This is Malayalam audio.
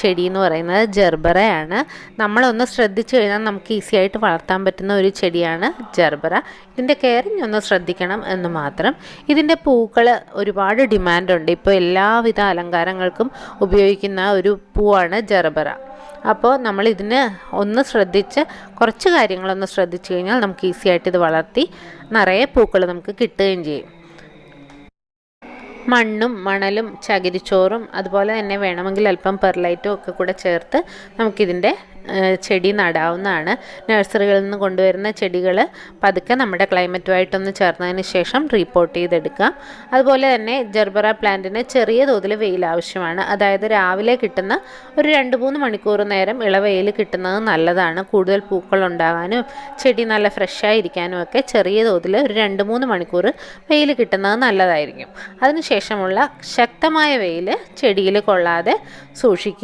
ചെടി എന്ന് പറയുന്നത് ജർബറയാണ്. നമ്മളൊന്ന് ശ്രദ്ധിച്ചു കഴിഞ്ഞാൽ നമുക്ക് ഈസി ആയിട്ട് വളർത്താൻ പറ്റുന്ന ഒരു ചെടിയാണ് ജർബറ. ഇതിൻ്റെ കെയറിങ് ഒന്ന് ശ്രദ്ധിക്കണം എന്ന് മാത്രം. ഇതിൻ്റെ പൂക്കൾ ഒരുപാട് ഡിമാൻഡുണ്ട്. ഇപ്പോൾ എല്ലാവിധ അലങ്കാരങ്ങൾക്കും ഉപയോഗിക്കുന്ന ഒരു പൂവാണ് ജർബറ. അപ്പോൾ നമ്മൾ ഇതിന് ഒന്ന് ശ്രദ്ധിച്ച് കുറച്ച് കാര്യങ്ങളൊന്ന് ശ്രദ്ധിച്ചു കഴിഞ്ഞാൽ നമുക്ക് ഈസി ആയിട്ട് ഇത് വളർത്തി നിറയെ പൂക്കൾ നമുക്ക് കിട്ടുകയും ചെയ്യും. മണ്ണും മണലും ചകിരിച്ചോറും അതുപോലെ തന്നെ വേണമെങ്കിൽ അല്പം പെർലൈറ്റും ഒക്കെ കൂടെ ചേർത്ത് നമുക്കിതിൻ്റെ ചെടി നടാവുന്നതാണ്. നഴ്സറികളിൽ നിന്ന് കൊണ്ടുവരുന്ന ചെടികൾ പതുക്കെ നമ്മുടെ ക്ലൈമറ്റുമായിട്ടൊന്ന് ചേർന്നതിന് ശേഷം റീപോർട്ട് ചെയ്തെടുക്കാം. അതുപോലെ തന്നെ ജർബറ പ്ലാന്റിന് ചെറിയ തോതിൽ വെയിൽ ആവശ്യമാണ്. അതായത് രാവിലെ കിട്ടുന്ന ഒരു 2-3 മണിക്കൂർ നേരം ഇളവെയിൽ കിട്ടുന്നത് നല്ലതാണ്. കൂടുതൽ പൂക്കൾ ഉണ്ടാകാനും ചെടി നല്ല ഫ്രഷായിരിക്കാനും ഒക്കെ ചെറിയ തോതിൽ ഒരു 2-3 മണിക്കൂർ വെയിൽ കിട്ടുന്നത് നല്ലതായിരിക്കും. അതിനുശേഷമുള്ള ശക്തമായ വെയിൽ ചെടിയിൽ കൊള്ളാതെ സൂക്ഷിക്കുക.